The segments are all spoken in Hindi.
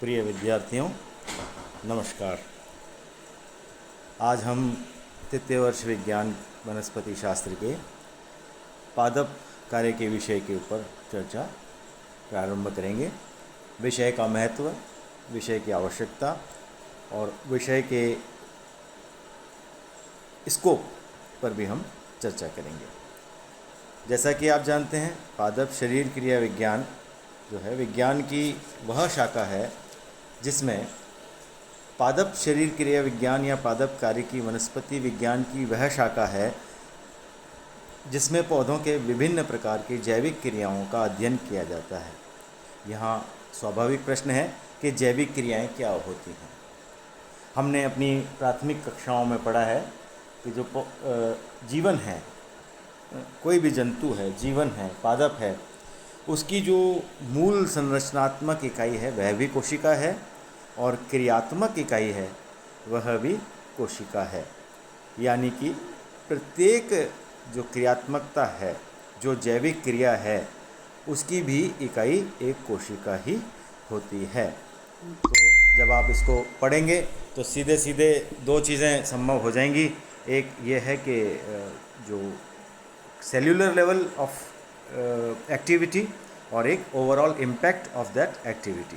प्रिय विद्यार्थियों, नमस्कार। आज हम तृतीय वर्ष विज्ञान वनस्पति शास्त्र के पादप कार्य के विषय के ऊपर चर्चा प्रारंभ करेंगे। विषय का महत्व, विषय की आवश्यकता और विषय के स्कोप पर भी हम चर्चा करेंगे। जैसा कि आप जानते हैं, पादप शरीर क्रिया विज्ञान जो है विज्ञान की वह शाखा है जिसमें पादप शरीर क्रिया विज्ञान या पादप कार्य की वनस्पति विज्ञान की वह शाखा है जिसमें पौधों के विभिन्न प्रकार की जैविक क्रियाओं का अध्ययन किया जाता है। यहाँ स्वाभाविक प्रश्न है कि जैविक क्रियाएं क्या होती हैं। हमने अपनी प्राथमिक कक्षाओं में पढ़ा है कि जो जीवन है, कोई भी जंतु है, जीवन है, पादप है, उसकी जो मूल संरचनात्मक इकाई है वह भी कोशिका है और क्रियात्मक इकाई है वह भी कोशिका है। यानी कि प्रत्येक जो क्रियात्मकता है, जो जैविक क्रिया है, उसकी भी इकाई एक कोशिका ही होती है। तो जब आप इसको पढ़ेंगे तो सीधे सीधे दो चीज़ें संभव हो जाएंगी। एक ये है कि जो सेल्यूलर लेवल ऑफ एक्टिविटी और एक overall impact of that activity,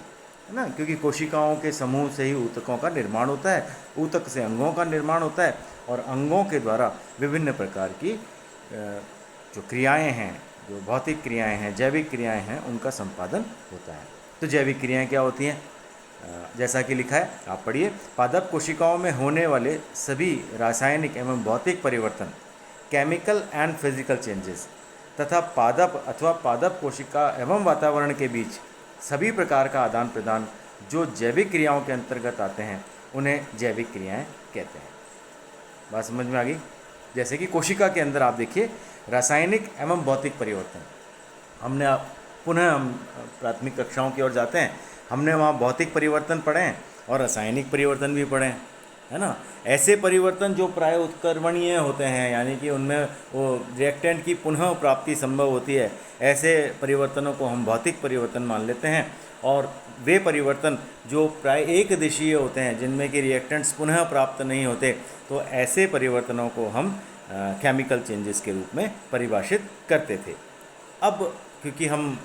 है ना। क्योंकि कोशिकाओं के समूह से ही ऊतकों का निर्माण होता है, ऊतक से अंगों का निर्माण होता है और अंगों के द्वारा विभिन्न प्रकार की जो क्रियाएं हैं, जो भौतिक क्रियाएं हैं, जैविक क्रियाएं हैं, उनका संपादन होता है। तो जैविक क्रियाएं क्या होती हैं? जैसा कि लिखा है, आप पढ़िए। पादप कोशिकाओं में होने वाले सभी रासायनिक एवं भौतिक परिवर्तन, केमिकल एंड फिजिकल चेंजेस तथा पादप अथवा पादप कोशिका एवं वातावरण के बीच सभी प्रकार का आदान प्रदान जो जैविक क्रियाओं के अंतर्गत आते हैं उन्हें जैविक क्रियाएं कहते हैं। बात समझ में आ गई? जैसे कि कोशिका के अंदर आप देखिए, रासायनिक एवं भौतिक परिवर्तन, हमने पुनः हम प्राथमिक कक्षाओं की ओर जाते हैं, हमने वहाँ भौतिक परिवर्तन पढ़े हैं और रासायनिक परिवर्तन भी पढ़े हैं, है ना। ऐसे परिवर्तन जो प्राय उत्क्रमणीय होते हैं, यानी कि उनमें वो रिएक्टेंट की पुनः प्राप्ति संभव होती है, ऐसे परिवर्तनों को हम भौतिक परिवर्तन मान लेते हैं। और वे परिवर्तन जो प्राय एक दिशीय होते हैं, जिनमें कि रिएक्टेंट्स पुनः प्राप्त नहीं होते, तो ऐसे परिवर्तनों को हम केमिकल चेंजेस के रूप में परिभाषित करते थे। अब क्योंकि हम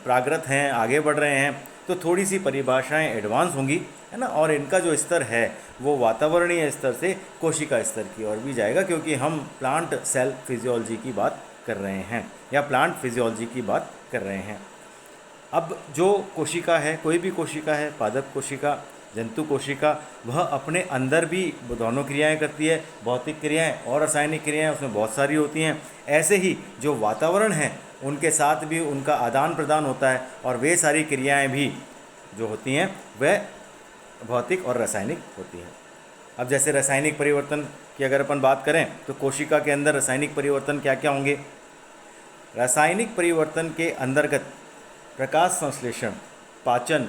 प्रागृत हैं, आगे बढ़ रहे हैं, तो थोड़ी सी परिभाषाएं एडवांस होंगी, है ना। और इनका जो स्तर है वो वातावरणीय स्तर से कोशिका स्तर की ओर भी जाएगा, क्योंकि हम प्लांट सेल फिजियोलॉजी की बात कर रहे हैं या प्लांट फिजियोलॉजी की बात कर रहे हैं। अब जो कोशिका है, कोई भी कोशिका है, पादप कोशिका, जंतु कोशिका, वह अपने अंदर भी दोनों क्रियाएं करती है, भौतिक क्रियाएं और रासायनिक क्रियाएं उसमें बहुत सारी होती हैं। ऐसे ही जो वातावरण है उनके साथ भी उनका आदान प्रदान होता है और वे सारी क्रियाएं भी जो होती हैं वह भौतिक और रासायनिक होती हैं। अब जैसे रासायनिक परिवर्तन की अगर अपन बात करें तो कोशिका के अंदर रासायनिक परिवर्तन क्या क्या होंगे? रासायनिक परिवर्तन के अंतर्गत प्रकाश संश्लेषण, पाचन,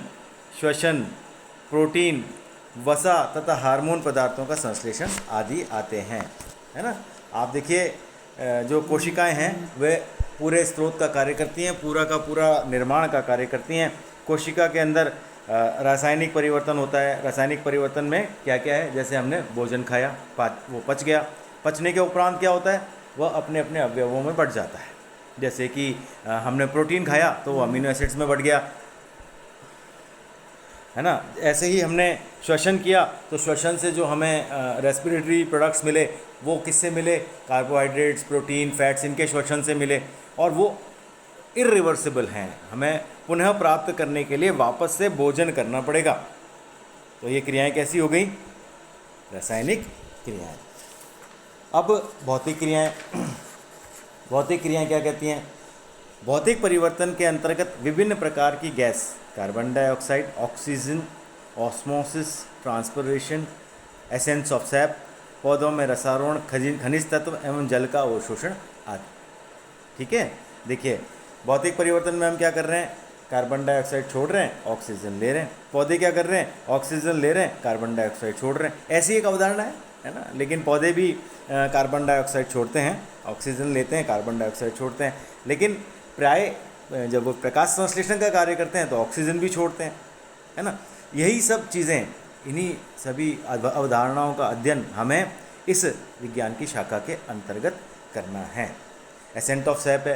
श्वसन, प्रोटीन, वसा तथा हार्मोन पदार्थों का संश्लेषण आदि आते हैं, है ना। आप देखिए जो कोशिकाएं हैं वे पूरे स्रोत का कार्य करती हैं, पूरा का पूरा निर्माण का कार्य करती हैं। कोशिका के अंदर रासायनिक परिवर्तन होता है। रासायनिक परिवर्तन में क्या क्या है? जैसे हमने भोजन खाया, वो पच गया, पचने के उपरांत क्या होता है? वह अपने अपने अवयवों में बढ़ जाता है। जैसे कि हमने प्रोटीन खाया तो वो अमीनो एसिड्स में बढ़ गया, है ना। ऐसे ही हमने श्वसन किया तो श्वसन से जो हमें रेस्पिरेटरी प्रोडक्ट्स मिले वो किससे मिले? कार्बोहाइड्रेट्स, प्रोटीन, फैट्स, इनके श्वसन से मिले और वो इरिवर्सिबल हैं। हमें पुनः प्राप्त करने के लिए वापस से भोजन करना पड़ेगा। तो ये क्रियाएं कैसी हो गई? रासायनिक क्रियाएं। अब भौतिक क्रियाएं, भौतिक क्रियाएं क्या कहती हैं? भौतिक परिवर्तन के अंतर्गत विभिन्न प्रकार की gas, carbon dioxide, oxygen, osmosis, transpiration, essence of SAP, पौधों में रसारोहण, खनिज तत्व एवं जल का अवशोषण आदि। ठीक है, देखिए भौतिक परिवर्तन में हम क्या कर रहे हैं? कार्बन डाइऑक्साइड छोड़ रहे हैं, ऑक्सीजन ले रहे हैं। पौधे क्या कर रहे हैं? ऑक्सीजन ले रहे हैं, कार्बन डाइऑक्साइड छोड़ रहे हैं। ऐसी एक अवधारणा है ना। लेकिन पौधे भी कार्बन डाइऑक्साइड छोड़ते हैं, ऑक्सीजन लेते हैं, कार्बन डाइऑक्साइड छोड़ते हैं। लेकिन प्राय जब वो प्रकाश संश्लेषण का कार्य करते हैं तो ऑक्सीजन भी छोड़ते हैं, है ना। यही सब चीज़ें, इन्हीं सभी अवधारणाओं का अध्ययन हमें इस विज्ञान की शाखा के अंतर्गत करना है। एसेंट ऑफ सैप है,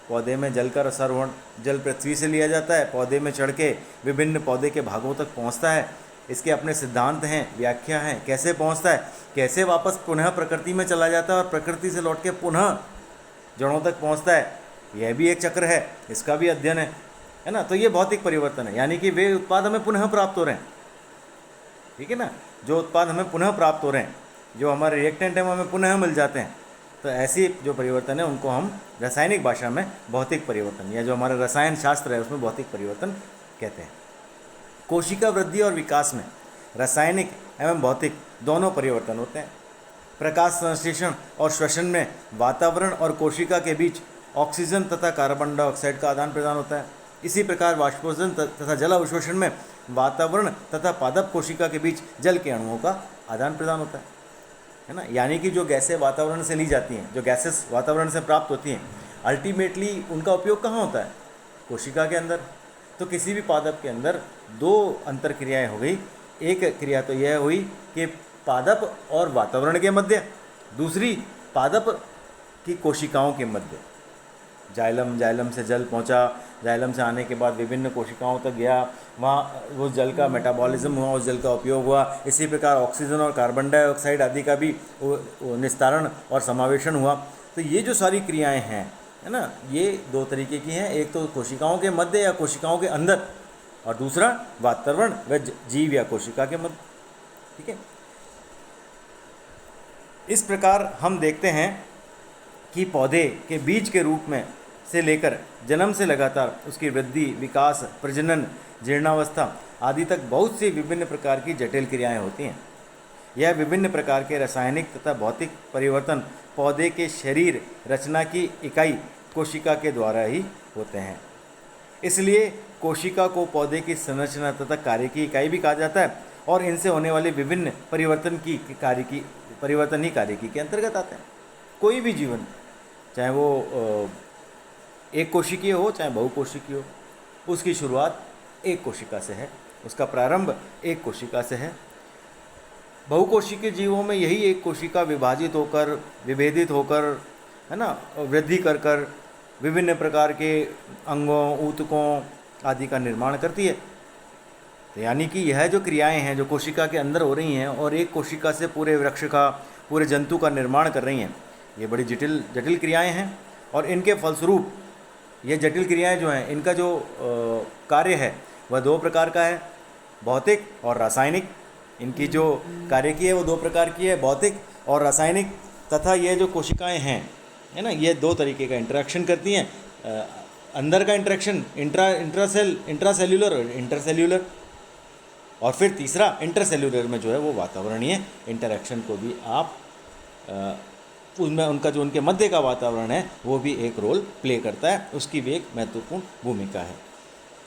पौधे में जल का रसारोहण, जल पृथ्वी से लिया जाता है, पौधे में चढ़ के विभिन्न पौधे के भागों तक पहुंचता है। इसके अपने सिद्धांत हैं, व्याख्या हैं, कैसे पहुंचता है, कैसे वापस पुनः प्रकृति में चला जाता है और प्रकृति से लौट के पुनः जड़ों तक पहुंचता है, यह भी एक चक्र है, इसका भी अध्ययन है ना। तो ये भौतिक परिवर्तन है, यानी कि वे उत्पाद हमें पुनः प्राप्त हो रहे हैं, ठीक है ना। जो उत्पाद हमें पुनः प्राप्त हो रहे हैं, जो हमारे रिएक्टेंट हैं वो हमें पुनः मिल जाते हैं। तो ऐसी जो परिवर्तन है उनको हम रासायनिक भाषा में भौतिक परिवर्तन, या जो हमारा रसायन शास्त्र है उसमें भौतिक परिवर्तन कहते हैं। कोशिका वृद्धि और विकास में रासायनिक एवं भौतिक दोनों परिवर्तन होते हैं। प्रकाश संश्लेषण और श्वसन में वातावरण और कोशिका के बीच ऑक्सीजन तथा कार्बन डाइऑक्साइड का आदान प्रदान होता है। इसी प्रकार वाष्पोत्सर्जन तथा जल अवशोषण में वातावरण तथा पादप कोशिका के बीच जल के अणुओं का आदान प्रदान होता है ना। यानी कि जो गैसें वातावरण से ली जाती हैं, जो गैसेस वातावरण से प्राप्त होती हैं, अल्टीमेटली उनका उपयोग कहाँ होता है? कोशिका के अंदर। तो किसी भी पादप के अंदर दो अंतर क्रियाएँ हो गई। एक क्रिया तो यह हुई कि पादप और वातावरण के मध्य, दूसरी पादप की कोशिकाओं के मध्य। जाइलम से जल पहुंचा, जाइलम से आने के बाद विभिन्न कोशिकाओं तक गया, वहाँ वो जल का मेटाबॉलिज्म हुआ, उस जल का उपयोग हुआ। इसी प्रकार ऑक्सीजन और कार्बन डाइऑक्साइड आदि का भी निस्तारण और समावेशन हुआ। तो ये जो सारी क्रियाएं हैं, है ना, ये दो तरीके की हैं। एक तो कोशिकाओं के मध्य या कोशिकाओं के अंदर, और दूसरा वातावरण व जीव या कोशिका के मध्य, ठीक है। इस प्रकार हम देखते हैं कि पौधे के बीज के रूप में से लेकर जन्म से लगातार उसकी वृद्धि, विकास, प्रजनन, जीर्णावस्था आदि तक बहुत सी विभिन्न प्रकार की जटिल क्रियाएं होती हैं। यह विभिन्न प्रकार के रासायनिक तथा भौतिक परिवर्तन पौधे के शरीर रचना की इकाई कोशिका के द्वारा ही होते हैं। इसलिए कोशिका को पौधे की संरचना तथा कार्य की इकाई भी कहा जाता है, और इनसे होने वाले विभिन्न परिवर्तन ही कार्यकी के अंतर्गत आते हैं। कोई भी जीवन, चाहे वो एक कोशिकीय हो चाहे बहुकोशिकीय हो, उसकी शुरुआत एक कोशिका से है, उसका प्रारंभ एक कोशिका से है। बहुकोशिकीय जीवों में यही एक कोशिका विभाजित होकर, विभेदित होकर, है ना, वृद्धि कर कर विभिन्न प्रकार के अंगों, ऊतकों आदि का निर्माण करती है। तो यानी कि यह जो क्रियाएं हैं जो कोशिका के अंदर हो रही हैं और एक कोशिका से पूरे वृक्ष का, पूरे जंतु का निर्माण कर रही हैं, ये बड़ी जटिल क्रियाएं हैं। और इनके फलस्वरूप ये जटिल क्रियाएं जो हैं, इनका जो कार्य है वह दो प्रकार का है, भौतिक और रासायनिक। इनकी जो कार्य की है वो दो प्रकार की है, भौतिक और रासायनिक। तथा ये जो कोशिकाएं हैं, है ना, ये दो तरीके का इंटरेक्शन करती हैं। अंदर का इंटरेक्शन इंट्रासेल्यूलर और इंटरसेल्यूलर, और फिर तीसरा इंटरसेल्यूलर में जो है वो वातावरणीय इंटरेक्शन को भी आप उसमें उनका जो उनके मध्य का वातावरण है वो भी एक रोल प्ले करता है, उसकी भी एक महत्वपूर्ण भूमिका है।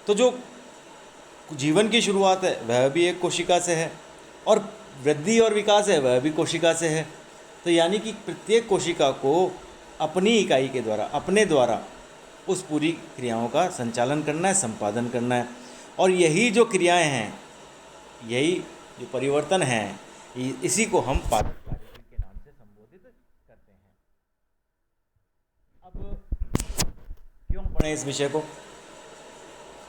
तो जो जीवन की शुरुआत है वह भी एक कोशिका से है, और वृद्धि और विकास है वह भी कोशिका से है। तो यानी कि प्रत्येक कोशिका को अपनी इकाई के द्वारा, अपने द्वारा उस पूरी क्रियाओं का संचालन करना है, संपादन करना है। और यही जो क्रियाएं हैं, यही जो परिवर्तन हैं, इसी को हम पादप कार्यकी के नाम से संबोधित करते हैं। अब क्यों पढ़ें इस विषय को?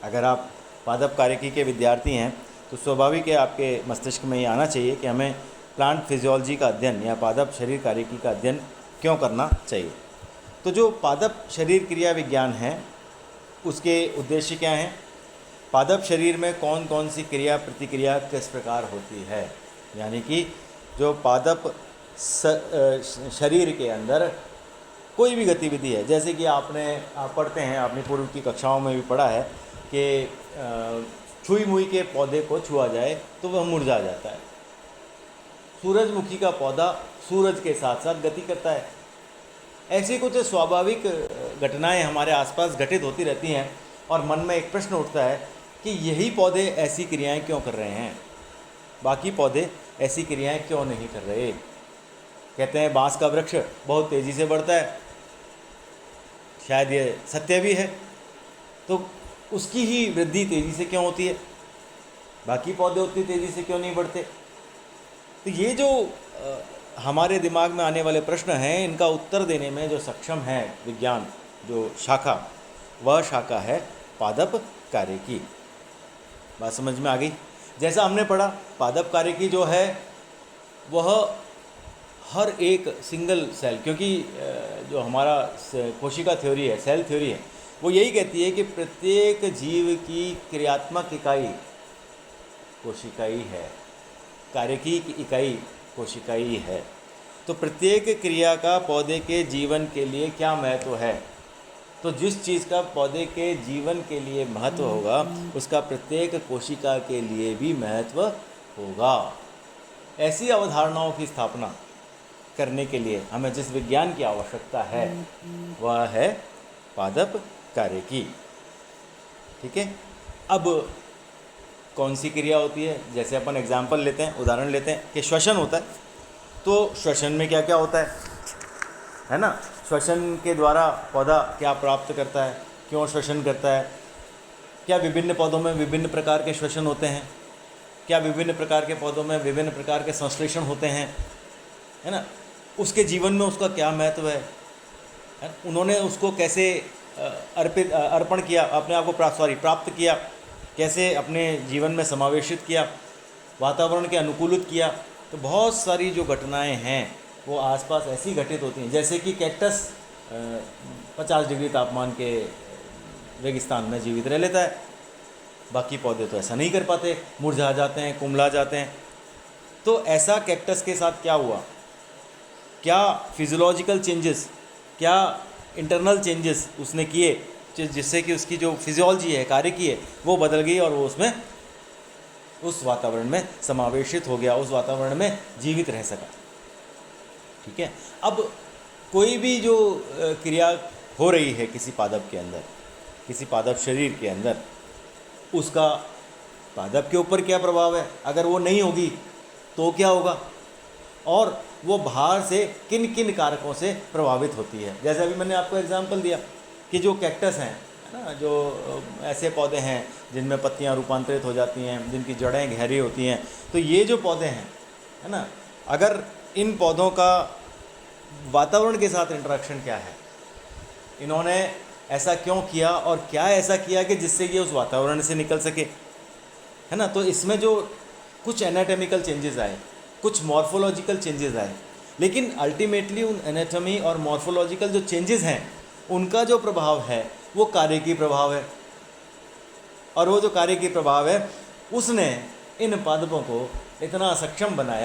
अगर आप पादप कार्यकी के विद्यार्थी हैं तो स्वाभाविक है आपके मस्तिष्क में ये आना चाहिए कि हमें प्लांट फिजियोलॉजी का अध्ययन या पादप शरीर कार्यकी का अध्ययन क्यों करना चाहिए। तो जो पादप शरीर क्रिया विज्ञान है उसके उद्देश्य क्या हैं? पादप शरीर में कौन कौन सी क्रिया प्रतिक्रिया किस प्रकार होती है, यानी कि जो पादप शरीर के अंदर कोई भी गतिविधि है, जैसे कि आप पढ़ते हैं, आपने पूर्व की कक्षाओं में भी पढ़ा है कि छुई मुई के पौधे को छुआ जाए तो वह मुरझा जाता है। सूरजमुखी का पौधा सूरज के साथ साथ गति करता है। ऐसी कुछ स्वाभाविक घटनाएं हमारे आसपास घटित होती रहती हैं, और मन में एक प्रश्न उठता है कि यही पौधे ऐसी क्रियाएं क्यों कर रहे हैं, बाकी पौधे ऐसी क्रियाएं क्यों नहीं कर रहे। कहते हैं बांस का वृक्ष बहुत तेज़ी से बढ़ता है, शायद ये सत्य भी है। तो उसकी ही वृद्धि तेज़ी से क्यों होती है? बाकी पौधे उतनी तेज़ी से क्यों नहीं बढ़ते? तो ये जो हमारे दिमाग में आने वाले प्रश्न हैं, इनका उत्तर देने में जो सक्षम है विज्ञान, जो शाखा, वह शाखा है पादप कार्यकी। बात समझ में आ गई? जैसा हमने पढ़ा, पादप कार्यकी जो है वह हर एक सिंगल सेल, क्योंकि जो हमारा कोशिका थ्योरी है, सेल थ्योरी है, वो यही कहती है कि प्रत्येक जीव की क्रियात्मक इकाई कोशिकाई है, कार्यकी की इकाई कोशिकाई है। तो प्रत्येक क्रिया का पौधे के जीवन के लिए क्या महत्व है? तो जिस चीज़ का पौधे के जीवन के लिए महत्व होगा, उसका प्रत्येक कोशिका के लिए भी महत्व होगा। ऐसी अवधारणाओं की स्थापना करने के लिए हमें जिस विज्ञान की आवश्यकता है, वह है पादप कार्यकी। ठीक है। अब कौन सी क्रिया होती है? जैसे अपन एग्जाम्पल लेते हैं, उदाहरण लेते हैं कि श्वसन होता है। तो श्वसन में क्या क्या होता है ना? श्वसन के द्वारा पौधा क्या प्राप्त करता है, क्यों श्वसन करता है, क्या विभिन्न पौधों में विभिन्न प्रकार के श्वसन होते हैं, क्या विभिन्न प्रकार के पौधों में विभिन्न प्रकार के संश्लेषण होते हैं, है ना? उसके जीवन में उसका क्या महत्व है, उन्होंने उसको कैसे अर्पण किया, अपने आप को प्राप्त किया, कैसे अपने जीवन में समावेशित किया, वातावरण के अनुकूलित किया। तो बहुत सारी जो घटनाएं हैं वो आसपास ऐसी घटित होती हैं, जैसे कि कैक्टस 50 डिग्री तापमान के रेगिस्तान में जीवित रह लेता है, बाकी पौधे तो ऐसा नहीं कर पाते, मुरझा जाते हैं, कुम्हला जाते हैं। तो ऐसा कैक्टस के साथ क्या हुआ? क्या फिजियोलॉजिकल चेंजेस, क्या इंटरनल चेंजेस उसने किए जिससे कि उसकी जो फिजियोलॉजी है, कार्यकी है, वो बदल गई और वो उसमें उस वातावरण में समावेशित हो गया, उस वातावरण में जीवित रह सका। ठीक है। अब कोई भी जो क्रिया हो रही है किसी पादप के अंदर, किसी पादप शरीर के अंदर, उसका पादप के ऊपर क्या प्रभाव है? अगर वो नहीं होगी तो क्या होगा? और वो बाहर से किन किन कारकों से प्रभावित होती है? जैसे अभी मैंने आपको एग्जांपल दिया कि जो कैक्टस हैं, है ना, जो ऐसे पौधे हैं जिनमें पत्तियां रूपांतरित हो जाती हैं, जिनकी जड़ें गहरी होती हैं, तो ये जो पौधे हैं, है ना, अगर इन पौधों का वातावरण के साथ इंटरेक्शन क्या है, इन्होंने ऐसा क्यों किया और क्या ऐसा किया कि जिससे ये उस वातावरण से निकल सके, है ना? तो इसमें जो कुछ एनाटॉमिकल चेंजेस आए, कुछ मॉर्फोलॉजिकल चेंजेस आए, लेकिन अल्टीमेटली उन एनाटॉमी और मॉर्फोलॉजिकल जो चेंजेस हैं, उनका जो प्रभाव है वो कार्यकी प्रभाव है। और वो जो कार्यकी प्रभाव है, उसने इन पादपों को इतना सक्षम बनाया